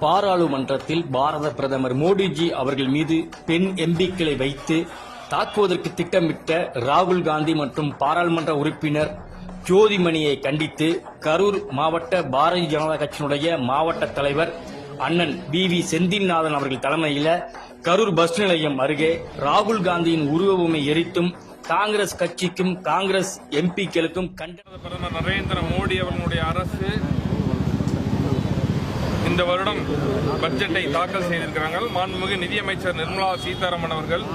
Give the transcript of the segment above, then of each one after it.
பாராளுமன்றத்தில் பாரத பிரதமர் மோடிஜி அவர்கள் மீது பெண் எம்பிக்களை வைத்து தாக்குவதற்கு திட்டமிட்ட ராகுல் காந்தி மற்றும் பாராளுமன்ற உறுப்பினர் ஜோதிமணியை கண்டித்து கரூர் மாவட்ட பாரதிய ஜனதா கட்சியினுடைய மாவட்ட தலைவர் அண்ணன் வி செந்தில்நாதன் அவர்கள் தலைமையில் கரூர் பஸ் நிலையம் அருகே ராகுல் காந்தியின் உருவபொம்மை எரித்தும் காங்கிரஸ் கட்சிக்கும் காங்கிரஸ் எம்பிக்களுக்கும் பிரதமர் நரேந்திர மோடி அவர்களுடைய அரசு இந்த வருடம் பட்ஜெட்டை தாக்கல் செய்திருக்கிறார்கள். மாண்புமிகு நிதியமைச்சர் நிர்மலா சீதாராமன் அவர்கள்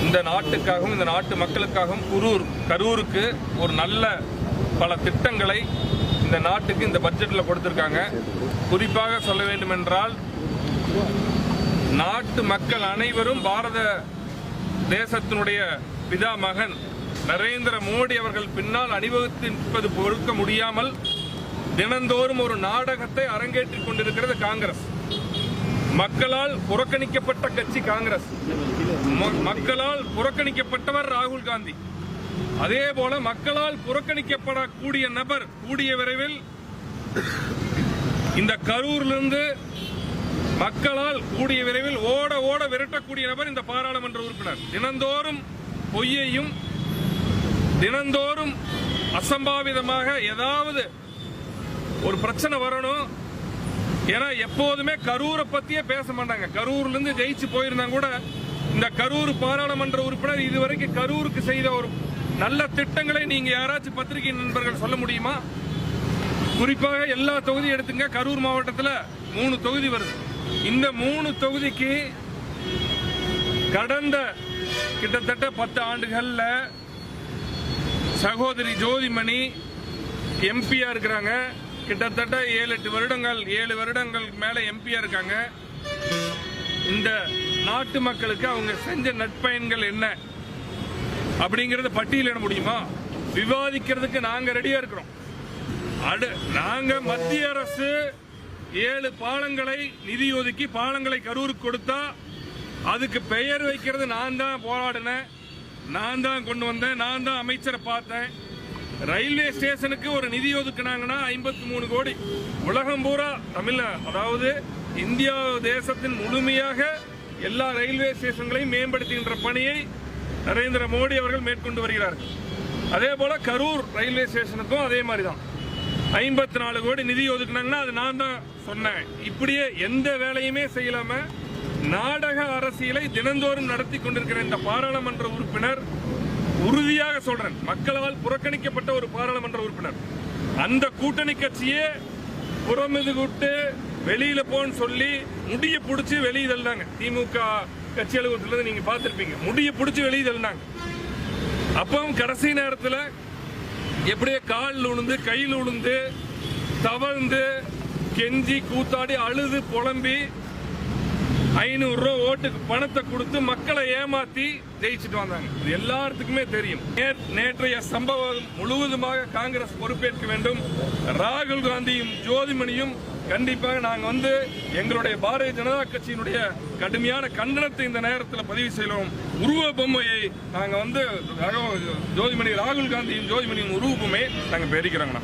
இந்த நாட்டுக்காகவும் இந்த நாட்டு மக்களுக்காகவும் கரூருக்கு ஒரு நல்ல பல திட்டங்களை இந்த நாட்டுக்கு இந்த பட்ஜெட்டில் கொடுத்திருக்காங்க. குறிப்பாக சொல்ல வேண்டும் என்றால், நாட்டு மக்கள் அனைவரும் பாரத தேசத்தினுடைய பிதா மகன் நரேந்திர மோடி அவர்கள் பின்னால் அணிவகுத்து பொறுக்க முடியாமல் தினந்தோறும் ஒரு நாடகத்தை அரங்கேற்றிக் கொண்டிருக்கிறது காங்கிரஸ். மக்களால் புறக்கணிக்கப்பட்ட கட்சி காங்கிரஸ், மக்களால் புறக்கணிக்கப்பட்டவர் ராகுல் காந்தி. அதே போல மக்களால் புறக்கணிக்கப்படக்கூடிய நபர் கூடிய விரைவில் இந்த கரூரிலிருந்து மக்களால் கூடிய விரைவில் ஓட ஓட விரட்டக்கூடிய நபர் இந்த பாராளுமன்ற உறுப்பினர். தினந்தோறும் பொய்யையும் தினந்தோறும் அசம்பாவிதமாக ஏதாவது ஒரு பிரச்சனை வரணும். ஏன்னா எப்போதுமே கரூரை பத்தியே பேச மாட்டாங்க. கரூர்ல இருந்து ஜெயிச்சு போயிருந்தாங்க கூட இந்த கரூர் பாராளுமன்ற உறுப்பினர் இதுவரைக்கும் கரூருக்கு செய்த ஒரு நல்ல திட்டங்களை நீங்க யாராச்சும் பத்திரிகை நண்பர்கள் சொல்ல முடியுமா? குறிப்பாக எல்லா தொகுதியும் எடுத்துங்க. கரூர் மாவட்டத்தில் 3 தொகுதி வருது. இந்த 3 தொகுதிக்கு கடந்த கிட்டத்தட்ட 10 ஆண்டுகள்ல சகோதரி ஜோதிமணி எம்பியா இருக்கிறாங்க. கிட்டத்தட்ட 7 வருடங்கள் மேல எம்பியா இருக்காங்க. இந்த நாட்டு மக்களுக்கு அவங்க செஞ்ச நற்பயன்கள் என்ன அப்படிங்கறத பட்டியலிட முடியுமா? விவாதிக்கிறதுக்கு நாங்க ரெடியா இருக்கிறோம். நாங்க மத்திய அரசு 7 பாலங்களை நிதி ஒதுக்கி பாலங்களை கரூருக்கு கொடுத்தா அதுக்கு பெயர் வைக்கிறது நான் தான் போராடினேன், நான் தான் கொண்டு வந்தேன், நான் தான் அமைச்சரை பார்த்தேன். ரயில்வே ஸ்டேஷனுக்கு ஒரு நிதி ஒதுக்குனாங்கன்னா 53 கோடி. உலகம் பூரா அதாவது இந்தியா தேசத்தின் முழுமையாக எல்லா ரயில்வே ஸ்டேஷன்களையும் மேம்படுத்துகின்ற பணியை நரேந்திர மோடி அவர்கள் மேற்கொண்டு வருகிறார்கள். அதே போல கரூர் ரயில்வே ஸ்டேஷனுக்கும் அதே மாதிரி தான் 54 கோடி நிதி ஒதுக்குனாங்கன்னா அது நான் தான் சொன்னேன். இப்படியே எந்த வேலையுமே செய்யலாம நாடக அரசியலை தினந்தோறும் நடத்தி கொண்டிருக்கிற இந்த பாராளுமன்ற உறுப்பினர், உறுதியாக சொல்றேன், மக்களால் புறக்கணிக்கப்பட்ட ஒரு பாராளுமன்ற உறுப்பினர். அந்த கூட்டணி கட்சியே புறமிது கூட்டு வெளியில போன்னு சொல்லி முடிய புடிச்சு வெளியே தள்ளினாங்க. திமுக கட்சி அலுவலகத்தில் நீங்க பார்த்திருப்பீங்க, முடிய புடிச்சு வெளியே தள்ளினாங்க. அப்பவும் கடைசி நேரத்தில் எப்படியே காலில் விழுந்து கையில் விழுந்து தவழ்ந்து கெஞ்சி கூத்தாடி அழுது புலம்பி 500 ரூபா ஓட்டுக்கு பணத்தை கொடுத்து மக்களை ஏமாத்தி ஜெயிச்சுட்டு வந்தாங்க. இது எல்லாத்துக்குமே தெரியும். நேற்றைய சம்பவம் முழுவதுமாக காங்கிரஸ் பொறுப்பேற்க வேண்டும். ராகுல் காந்தியும் ஜோதிமணியும் கண்டிப்பாக நாங்க எங்களுடைய பாரதிய ஜனதா கட்சியினுடைய கடுமையான கண்டனத்தை இந்த நேரத்தில் பதிவு செய்யலாம். உருவ பொம்மையை நாங்க ஜோதிமணி ராகுல் காந்தியும் ஜோதிமணியும் உருவ பொம்மையை நாங்க பெரிக்கிறோங்கண்ணா.